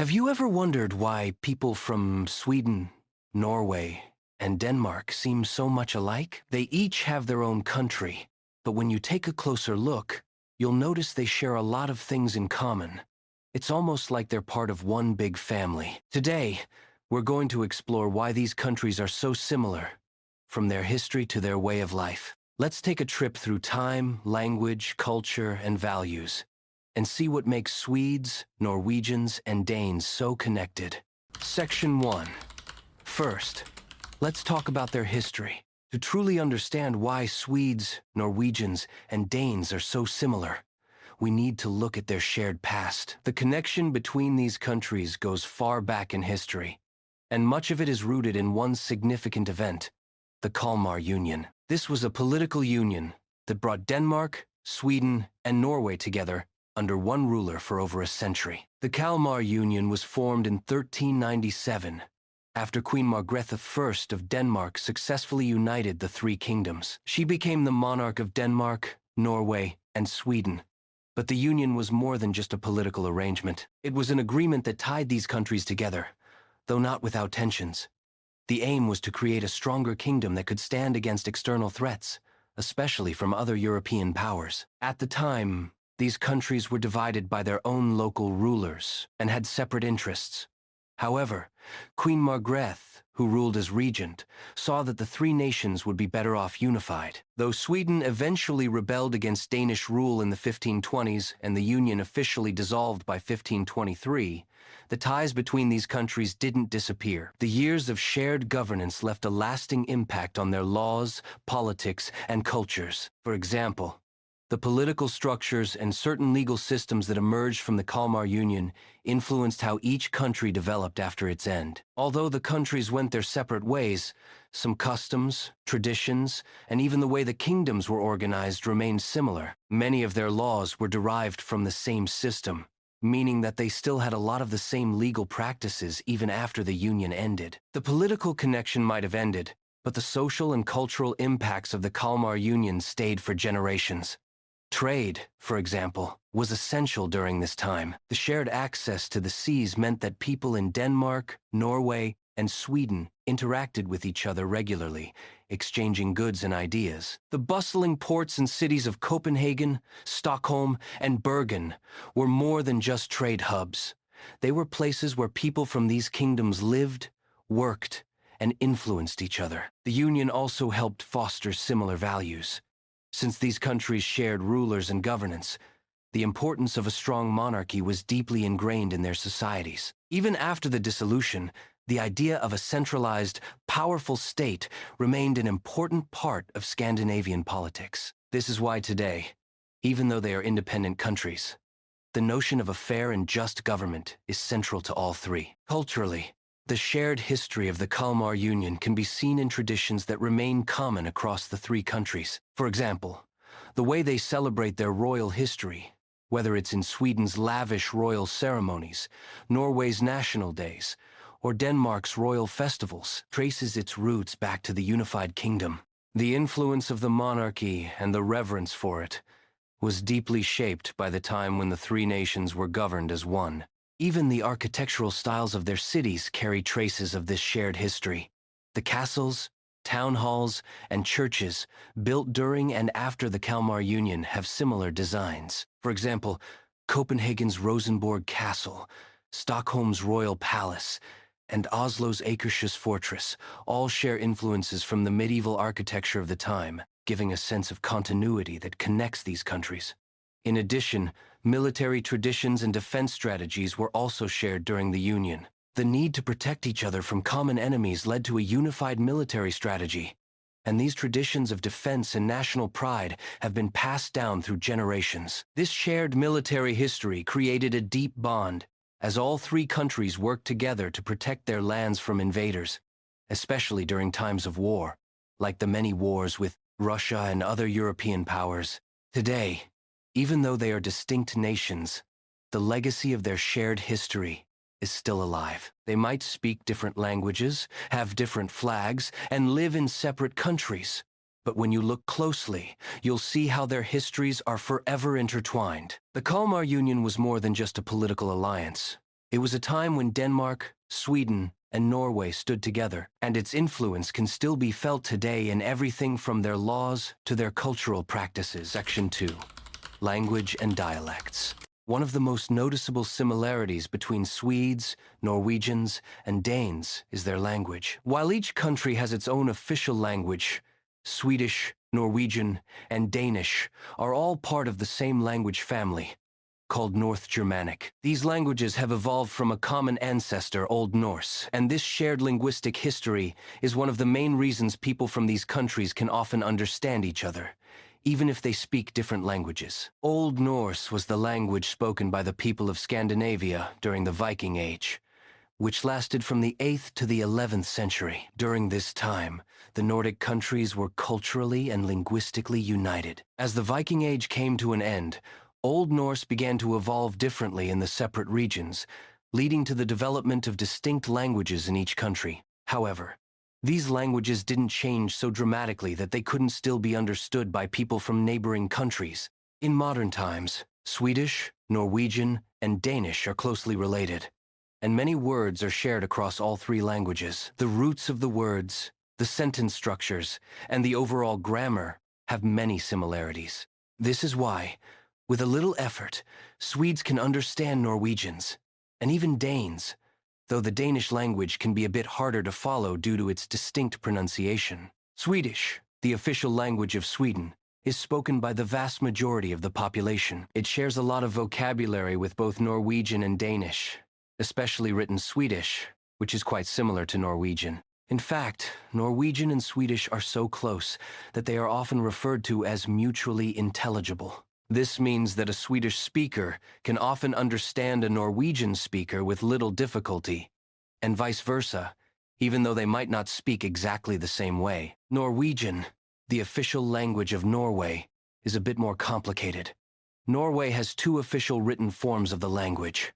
Have you ever wondered why people from Sweden, Norway, and Denmark seem so much alike? They each have their own country, but when you take a closer look, you'll notice they share a lot of things in common. It's almost like they're part of one big family. Today, we're going to explore why these countries are so similar, from their history to their way of life. Let's take a trip through time, language, culture, and values, and see what makes Swedes, Norwegians, and Danes so connected. Section 1. First, let's talk about their history. To truly understand why Swedes, Norwegians, and Danes are so similar, we need to look at their shared past. The connection between these countries goes far back in history, and much of it is rooted in one significant event, the Kalmar Union. This was a political union that brought Denmark, Sweden, and Norway together under one ruler for over a century. The Kalmar Union was formed in 1397, after Queen Margrethe I of Denmark successfully united the three kingdoms. She became the monarch of Denmark, Norway, and Sweden. But the union was more than just a political arrangement. It was an agreement that tied these countries together, though not without tensions. The aim was to create a stronger kingdom that could stand against external threats, especially from other European powers. At the time, these countries were divided by their own local rulers and had separate interests. However, Queen Margrethe, who ruled as regent, saw that the three nations would be better off unified. Though Sweden eventually rebelled against Danish rule in the 1520s and the union officially dissolved by 1523, the ties between these countries didn't disappear. The years of shared governance left a lasting impact on their laws, politics, and cultures. For example, the political structures and certain legal systems that emerged from the Kalmar Union influenced how each country developed after its end. Although the countries went their separate ways, some customs, traditions, and even the way the kingdoms were organized remained similar. Many of their laws were derived from the same system, meaning that they still had a lot of the same legal practices even after the union ended. The political connection might have ended, but the social and cultural impacts of the Kalmar Union stayed for generations. Trade, for example, was essential during this time. The shared access to the seas meant that people in Denmark, Norway, and Sweden interacted with each other regularly, exchanging goods and ideas. The bustling ports and cities of Copenhagen, Stockholm, and Bergen were more than just trade hubs. They were places where people from these kingdoms lived, worked, and influenced each other. The union also helped foster similar values. Since these countries shared rulers and governance, the importance of a strong monarchy was deeply ingrained in their societies. Even after the dissolution, the idea of a centralized, powerful state remained an important part of Scandinavian politics. This is why today, even though they are independent countries, the notion of a fair and just government is central to all three. Culturally, the shared history of the Kalmar Union can be seen in traditions that remain common across the three countries. For example, the way they celebrate their royal history, whether it's in Sweden's lavish royal ceremonies, Norway's national days, or Denmark's royal festivals, traces its roots back to the unified kingdom. The influence of the monarchy and the reverence for it was deeply shaped by the time when the three nations were governed as one. Even the architectural styles of their cities carry traces of this shared history. The castles, town halls, and churches built during and after the Kalmar Union have similar designs. For example, Copenhagen's Rosenborg Castle, Stockholm's Royal Palace, and Oslo's Akershus Fortress all share influences from the medieval architecture of the time, giving a sense of continuity that connects these countries. In addition, military traditions and defense strategies were also shared during the Union. The need to protect each other from common enemies led to a unified military strategy, and these traditions of defense and national pride have been passed down through generations. This shared military history created a deep bond, as all three countries worked together to protect their lands from invaders, especially during times of war, like the many wars with Russia and other European powers. Today, even though they are distinct nations, the legacy of their shared history is still alive. They might speak different languages, have different flags, and live in separate countries. But when you look closely, you'll see how their histories are forever intertwined. The Kalmar Union was more than just a political alliance. It was a time when Denmark, Sweden, and Norway stood together, and its influence can still be felt today in everything from their laws to their cultural practices. Section 2. Language and dialects. One of the most noticeable similarities between Swedes, Norwegians, and Danes is their language. While each country has its own official language, Swedish, Norwegian, and Danish are all part of the same language family, called North Germanic. These languages have evolved from a common ancestor, Old Norse, and this shared linguistic history is one of the main reasons people from these countries can often understand each other, even if they speak different languages. Old Norse was the language spoken by the people of Scandinavia during the Viking Age, which lasted from the 8th to the 11th century. During this time, the Nordic countries were culturally and linguistically united. As the Viking Age came to an end, Old Norse began to evolve differently in the separate regions, leading to the development of distinct languages in each country. However, these languages didn't change so dramatically that they couldn't still be understood by people from neighboring countries. In modern times, Swedish, Norwegian, and Danish are closely related, and many words are shared across all three languages. The roots of the words, the sentence structures, and the overall grammar have many similarities. This is why, with a little effort, Swedes can understand Norwegians, and even Danes, though the Danish language can be a bit harder to follow due to its distinct pronunciation. Swedish, the official language of Sweden, is spoken by the vast majority of the population. It shares a lot of vocabulary with both Norwegian and Danish, especially written Swedish, which is quite similar to Norwegian. In fact, Norwegian and Swedish are so close that they are often referred to as mutually intelligible. This means that a Swedish speaker can often understand a Norwegian speaker with little difficulty, and vice versa, even though they might not speak exactly the same way. Norwegian, the official language of Norway, is a bit more complicated. Norway has two official written forms of the language,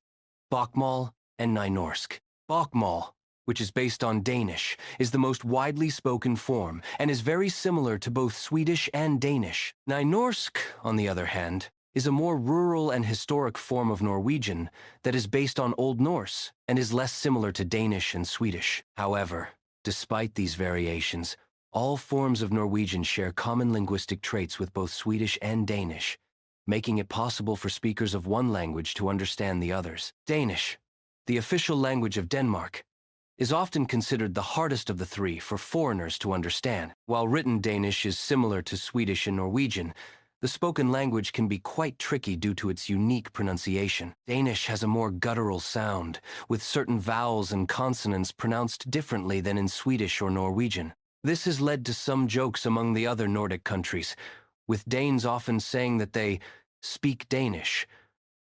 Bokmål and Nynorsk. Bokmål, which is based on Danish, is the most widely spoken form and is very similar to both Swedish and Danish. Nynorsk, on the other hand, is a more rural and historic form of Norwegian that is based on Old Norse and is less similar to Danish and Swedish. However, despite these variations, all forms of Norwegian share common linguistic traits with both Swedish and Danish, making it possible for speakers of one language to understand the others. Danish, the official language of Denmark, is often considered the hardest of the three for foreigners to understand. While written Danish is similar to Swedish and Norwegian, the spoken language can be quite tricky due to its unique pronunciation. Danish has a more guttural sound, with certain vowels and consonants pronounced differently than in Swedish or Norwegian. This has led to some jokes among the other Nordic countries, with Danes often saying that they speak Danish,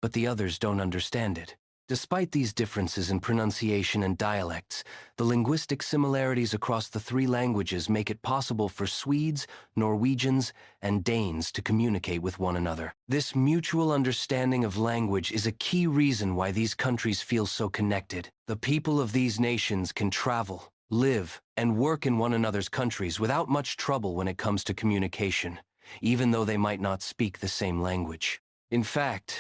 but the others don't understand it. Despite these differences in pronunciation and dialects, the linguistic similarities across the three languages make it possible for Swedes, Norwegians, and Danes to communicate with one another. This mutual understanding of language is a key reason why these countries feel so connected. The people of these nations can travel, live, and work in one another's countries without much trouble when it comes to communication, even though they might not speak the same language. In fact,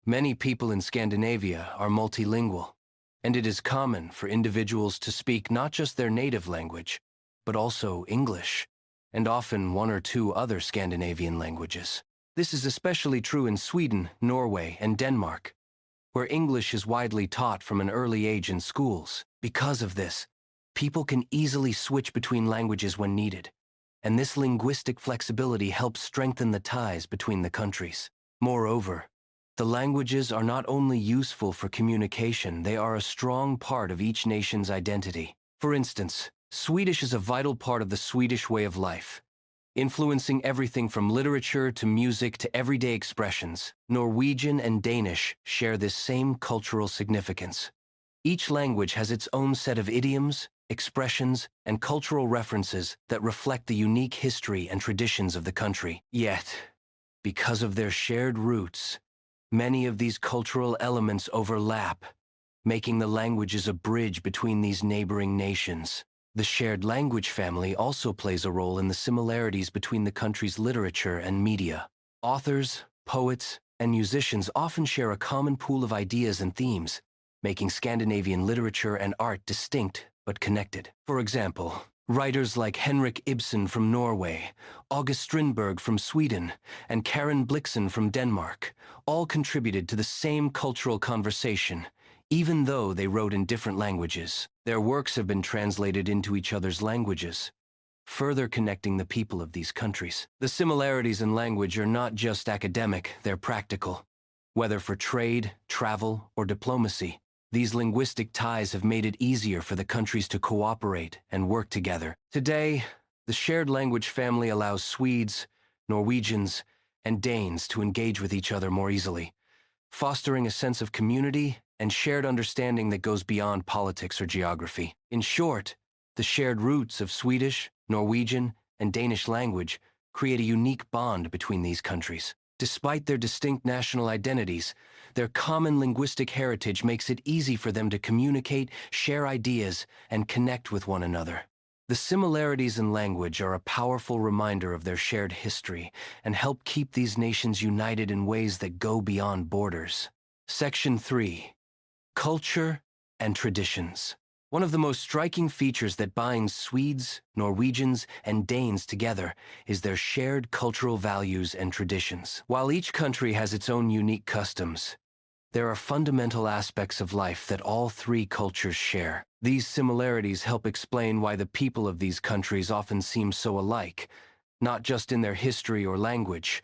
many people in Scandinavia are multilingual, and it is common for individuals to speak not just their native language, but also English, and often one or two other Scandinavian languages. This is especially true in Sweden, Norway, and Denmark, where English is widely taught from an early age in schools. Because of this, people can easily switch between languages when needed, and this linguistic flexibility helps strengthen the ties between the countries. Moreover, the languages are not only useful for communication, they are a strong part of each nation's identity. For instance, Swedish is a vital part of the Swedish way of life, influencing everything from literature to music to everyday expressions. Norwegian and Danish share this same cultural significance. Each language has its own set of idioms, expressions, and cultural references that reflect the unique history and traditions of the country. Yet, because of their shared roots, many of these cultural elements overlap, making the languages a bridge between these neighboring nations. The shared language family also plays a role in the similarities between the country's literature and media. Authors, poets, and musicians often share a common pool of ideas and themes, making Scandinavian literature and art distinct but connected. For example, writers like Henrik Ibsen from Norway, August Strindberg from Sweden, and Karen Blixen from Denmark all contributed to the same cultural conversation, even though they wrote in different languages. Their works have been translated into each other's languages, further connecting the people of these countries. The similarities in language are not just academic, they're practical. Whether for trade, travel, or diplomacy, these linguistic ties have made it easier for the countries to cooperate and work together. Today, the shared language family allows Swedes, Norwegians, and Danes to engage with each other more easily, fostering a sense of community and shared understanding that goes beyond politics or geography. In short, the shared roots of Swedish, Norwegian, and Danish language create a unique bond between these countries. Despite their distinct national identities, their common linguistic heritage makes it easy for them to communicate, share ideas, and connect with one another. The similarities in language are a powerful reminder of their shared history and help keep these nations united in ways that go beyond borders. Section 3. Culture and Traditions. One of the most striking features that binds Swedes, Norwegians, and Danes together is their shared cultural values and traditions. While each country has its own unique customs, there are fundamental aspects of life that all three cultures share. These similarities help explain why the people of these countries often seem so alike, not just in their history or language,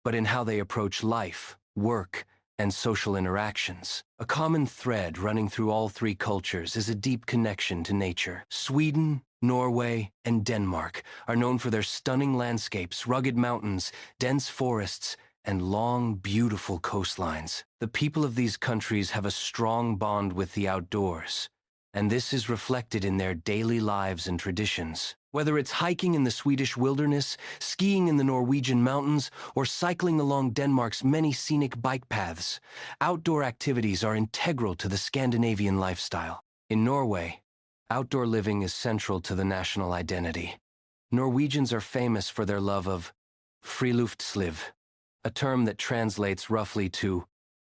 but in how they approach life, work, and social interactions. A common thread running through all three cultures is a deep connection to nature. Sweden, Norway, and Denmark are known for their stunning landscapes, rugged mountains, dense forests, and long, beautiful coastlines. The people of these countries have a strong bond with the outdoors, and this is reflected in their daily lives and traditions. Whether it's hiking in the Swedish wilderness, skiing in the Norwegian mountains, or cycling along Denmark's many scenic bike paths, outdoor activities are integral to the Scandinavian lifestyle. In Norway, outdoor living is central to the national identity. Norwegians are famous for their love of friluftsliv, a term that translates roughly to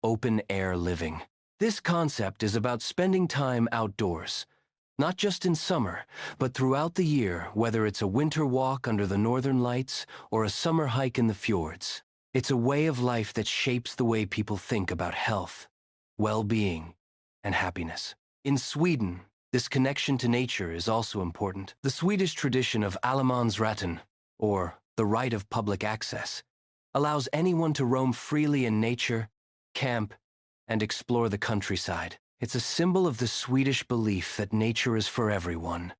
open-air living. This concept is about spending time outdoors, not just in summer, but throughout the year, whether it's a winter walk under the northern lights or a summer hike in the fjords. It's a way of life that shapes the way people think about health, well-being, and happiness. In Sweden, this connection to nature is also important. The Swedish tradition of allemansrätten, or the right of public access, allows anyone to roam freely in nature, camp, and explore the countryside. It's a symbol of the Swedish belief that nature is for everyone,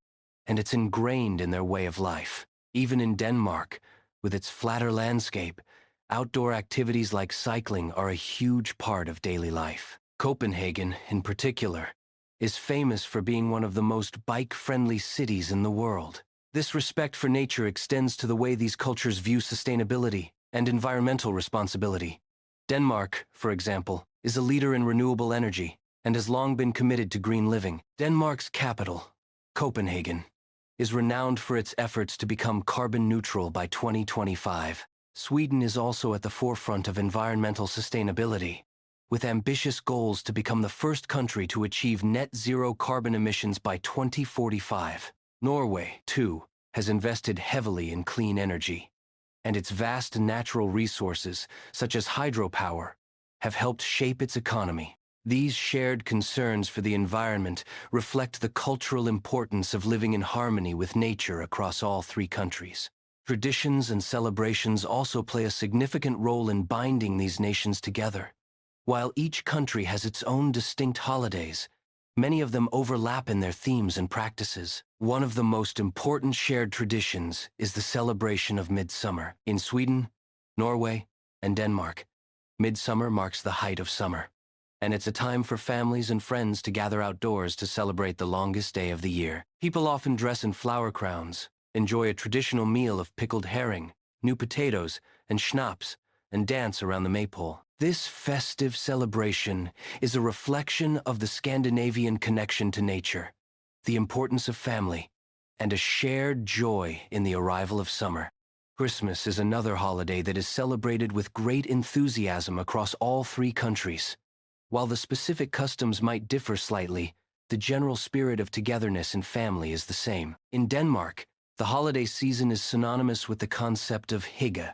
and it's ingrained in their way of life. Even in Denmark, with its flatter landscape, outdoor activities like cycling are a huge part of daily life. Copenhagen, in particular, is famous for being one of the most bike-friendly cities in the world. This respect for nature extends to the way these cultures view sustainability and environmental responsibility. Denmark, for example, is a leader in renewable energy and has long been committed to green living. Denmark's capital, Copenhagen, is renowned for its efforts to become carbon neutral by 2025. Sweden is also at the forefront of environmental sustainability, with ambitious goals to become the first country to achieve net zero carbon emissions by 2045. Norway, too, has invested heavily in clean energy, and its vast natural resources, such as hydropower, have helped shape its economy. These shared concerns for the environment reflect the cultural importance of living in harmony with nature across all three countries. Traditions and celebrations also play a significant role in binding these nations together. While each country has its own distinct holidays, many of them overlap in their themes and practices. One of the most important shared traditions is the celebration of midsummer. In Sweden, Norway, and Denmark, midsummer marks the height of summer, and it's a time for families and friends to gather outdoors to celebrate the longest day of the year. People often dress in flower crowns, enjoy a traditional meal of pickled herring, new potatoes, and schnapps, and dance around the maypole. This festive celebration is a reflection of the Scandinavian connection to nature, the importance of family, and a shared joy in the arrival of summer. Christmas is another holiday that is celebrated with great enthusiasm across all three countries. While the specific customs might differ slightly, the general spirit of togetherness and family is the same. In Denmark, the holiday season is synonymous with the concept of hygge,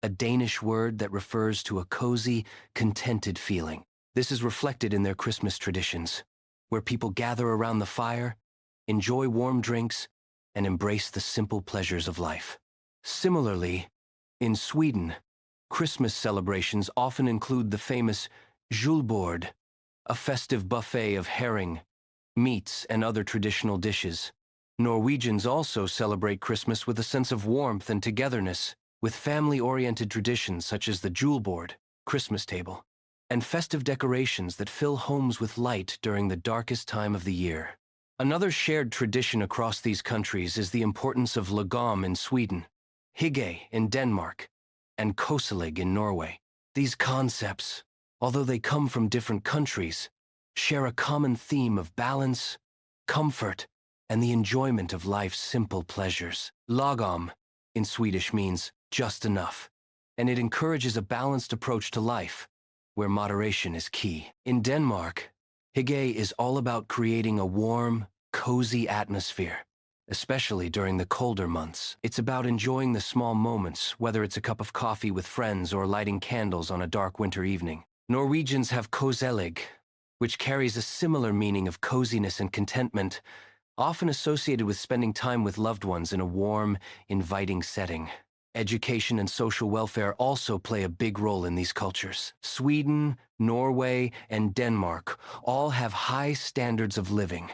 a Danish word that refers to a cozy, contented feeling. This is reflected in their Christmas traditions, where people gather around the fire, enjoy warm drinks, and embrace the simple pleasures of life. Similarly, in Sweden, Christmas celebrations often include the famous julbord, a festive buffet of herring, meats, and other traditional dishes. Norwegians also celebrate Christmas with a sense of warmth and togetherness, with family-oriented traditions such as the julbord, Christmas table, and festive decorations that fill homes with light during the darkest time of the year. Another shared tradition across these countries is the importance of lagom in Sweden, hygge in Denmark, and koselig in Norway. These concepts, although they come from different countries, share a common theme of balance, comfort, and the enjoyment of life's simple pleasures. Lagom in Swedish means just enough, and it encourages a balanced approach to life, where moderation is key. In Denmark, hygge is all about creating a warm, cozy atmosphere, especially during the colder months. It's about enjoying the small moments, whether it's a cup of coffee with friends or lighting candles on a dark winter evening. Norwegians have koselig, which carries a similar meaning of coziness and contentment, often associated with spending time with loved ones in a warm, inviting setting. Education and social welfare also play a big role in these cultures. Sweden, Norway, and Denmark all have high standards of living,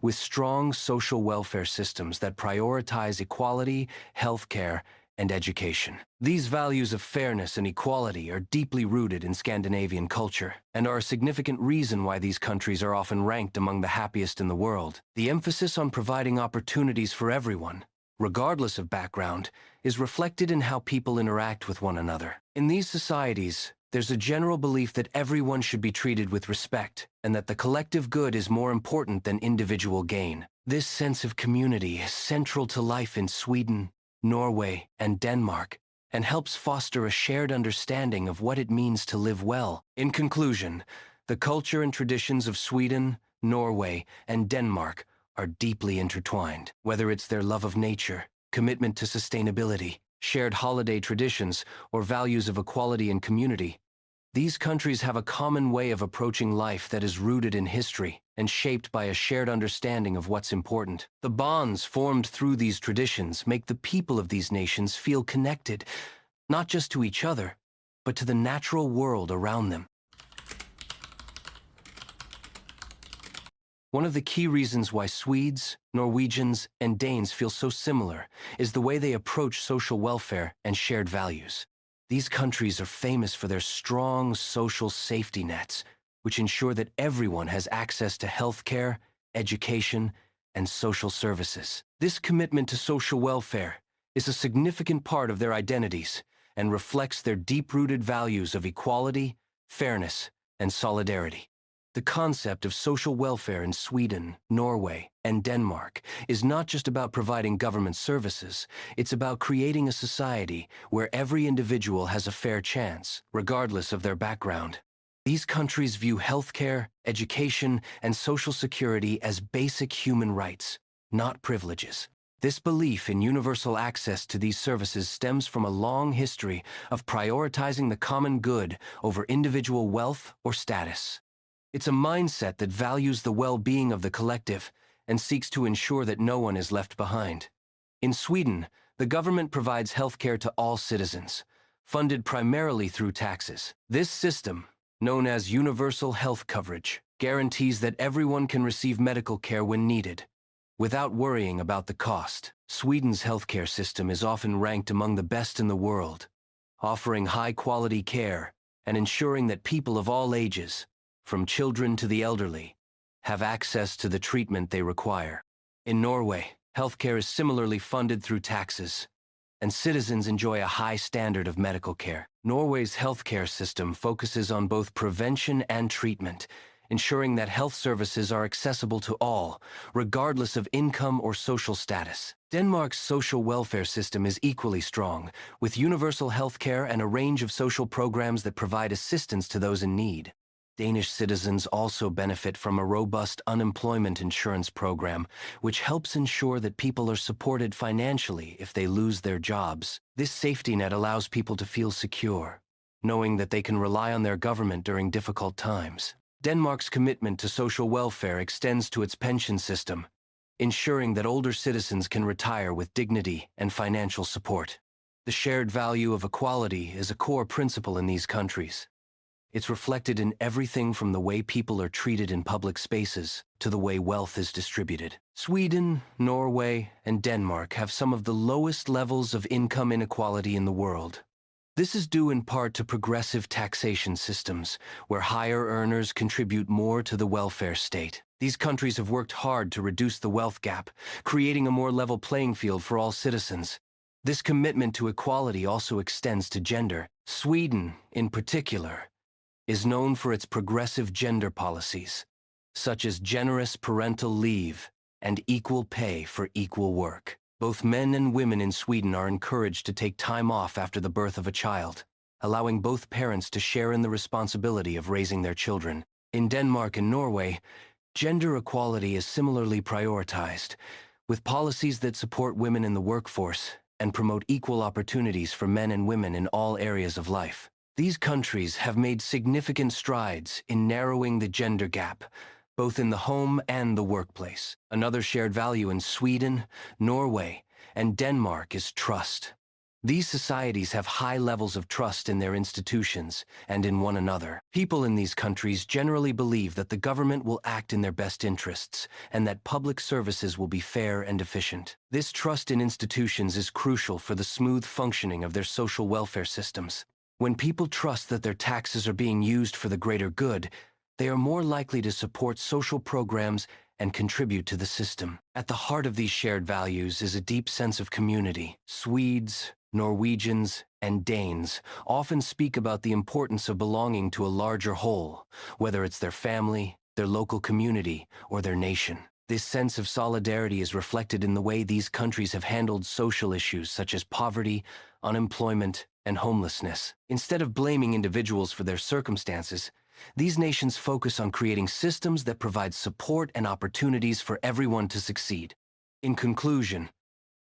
with strong social welfare systems that prioritize equality, healthcare, and education. These values of fairness and equality are deeply rooted in Scandinavian culture and are a significant reason why these countries are often ranked among the happiest in the world. The emphasis on providing opportunities for everyone, regardless of background, is reflected in how people interact with one another. In these societies, there's a general belief that everyone should be treated with respect and that the collective good is more important than individual gain. This sense of community is central to life in Sweden, Norway, and Denmark, and helps foster a shared understanding of what it means to live well. In conclusion, the culture and traditions of Sweden, Norway, and Denmark are deeply intertwined. Whether it's their love of nature, commitment to sustainability, shared holiday traditions, or values of equality and community, these countries have a common way of approaching life that is rooted in history and shaped by a shared understanding of what's important. The bonds formed through these traditions make the people of these nations feel connected, not just to each other, but to the natural world around them. One of the key reasons why Swedes, Norwegians, and Danes feel so similar is the way they approach social welfare and shared values. These countries are famous for their strong social safety nets, which ensure that everyone has access to healthcare, education, and social services. This commitment to social welfare is a significant part of their identities and reflects their deep-rooted values of equality, fairness, and solidarity. The concept of social welfare in Sweden, Norway, and Denmark is not just about providing government services, it's about creating a society where every individual has a fair chance, regardless of their background. These countries view healthcare, education, and social security as basic human rights, not privileges. This belief in universal access to these services stems from a long history of prioritizing the common good over individual wealth or status. It's a mindset that values the well-being of the collective and seeks to ensure that no one is left behind. In Sweden, the government provides healthcare to all citizens, funded primarily through taxes. This system, known as universal health coverage, guarantees that everyone can receive medical care when needed, without worrying about the cost. Sweden's healthcare system is often ranked among the best in the world, offering high-quality care and ensuring that people of all ages, from children to the elderly, have access to the treatment they require. In Norway, healthcare is similarly funded through taxes, and citizens enjoy a high standard of medical care. Norway's healthcare system focuses on both prevention and treatment, ensuring that health services are accessible to all, regardless of income or social status. Denmark's social welfare system is equally strong, with universal healthcare and a range of social programs that provide assistance to those in need. Danish citizens also benefit from a robust unemployment insurance program, which helps ensure that people are supported financially if they lose their jobs. This safety net allows people to feel secure, knowing that they can rely on their government during difficult times. Denmark's commitment to social welfare extends to its pension system, ensuring that older citizens can retire with dignity and financial support. The shared value of equality is a core principle in these countries. It's reflected in everything from the way people are treated in public spaces to the way wealth is distributed. Sweden, Norway, and Denmark have some of the lowest levels of income inequality in the world. This is due in part to progressive taxation systems, where higher earners contribute more to the welfare state. These countries have worked hard to reduce the wealth gap, creating a more level playing field for all citizens. This commitment to equality also extends to gender. Sweden, in particular, is known for its progressive gender policies, such as generous parental leave and equal pay for equal work. Both men and women in Sweden are encouraged to take time off after the birth of a child, allowing both parents to share in the responsibility of raising their children. In Denmark and Norway, gender equality is similarly prioritized, with policies that support women in the workforce and promote equal opportunities for men and women in all areas of life. These countries have made significant strides in narrowing the gender gap, both in the home and the workplace. Another shared value in Sweden, Norway, and Denmark is trust. These societies have high levels of trust in their institutions and in one another. People in these countries generally believe that the government will act in their best interests and that public services will be fair and efficient. This trust in institutions is crucial for the smooth functioning of their social welfare systems. When people trust that their taxes are being used for the greater good, they are more likely to support social programs and contribute to the system. At the heart of these shared values is a deep sense of community. Swedes, Norwegians, and Danes often speak about the importance of belonging to a larger whole, whether it's their family, their local community, or their nation. This sense of solidarity is reflected in the way these countries have handled social issues such as poverty, unemployment, and homelessness. Instead of blaming individuals for their circumstances, these nations focus on creating systems that provide support and opportunities for everyone to succeed. In conclusion,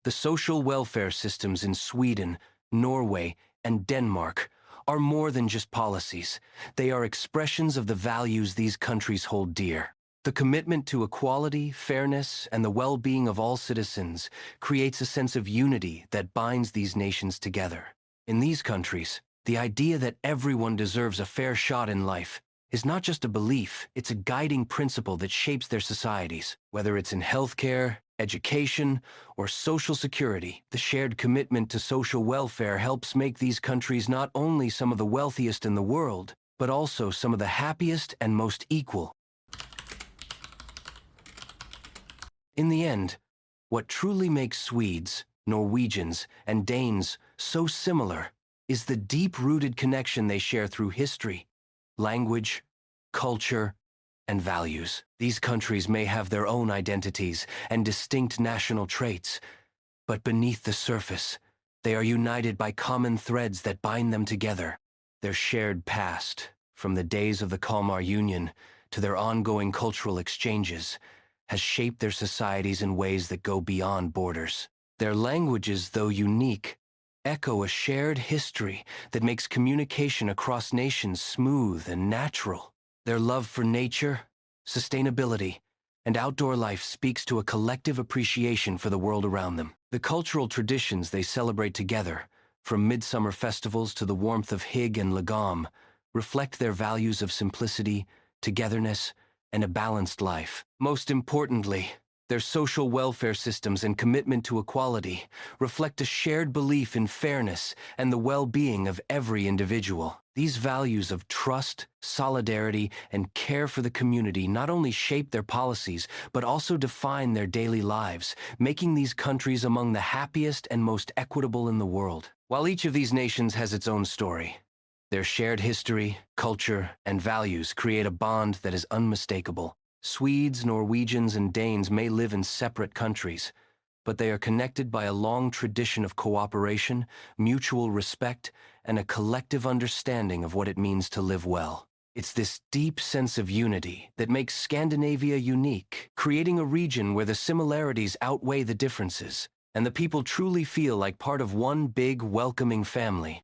the social welfare systems in Sweden, Norway, and Denmark are more than just policies. They are expressions of the values these countries hold dear. The commitment to equality, fairness, and the well-being of all citizens creates a sense of unity that binds these nations together. In these countries, the idea that everyone deserves a fair shot in life is not just a belief, it's a guiding principle that shapes their societies. Whether it's in healthcare, education, or social security, the shared commitment to social welfare helps make these countries not only some of the wealthiest in the world, but also some of the happiest and most equal. In the end, what truly makes Swedes, Norwegians, and Danes so similar is the deep-rooted connection they share through history, language, culture, and values. These countries may have their own identities and distinct national traits, but beneath the surface, they are united by common threads that bind them together. Their shared past, from the days of the Kalmar Union to their ongoing cultural exchanges, has shaped their societies in ways that go beyond borders. Their languages, though unique, echo a shared history that makes communication across nations smooth and natural. Their love for nature, sustainability, and outdoor life speaks to a collective appreciation for the world around them. The cultural traditions they celebrate together, from midsummer festivals to the warmth of Hig and Lagom, reflect their values of simplicity, togetherness, and a balanced life. Most importantly, their social welfare systems and commitment to equality reflect a shared belief in fairness and the well-being of every individual. These values of trust, solidarity, and care for the community not only shape their policies, but also define their daily lives, making these countries among the happiest and most equitable in the world. While each of these nations has its own story, their shared history, culture, and values create a bond that is unmistakable. Swedes, Norwegians, and Danes may live in separate countries, but they are connected by a long tradition of cooperation, mutual respect, and a collective understanding of what it means to live well. It's this deep sense of unity that makes Scandinavia unique, creating a region where the similarities outweigh the differences, and the people truly feel like part of one big, welcoming family.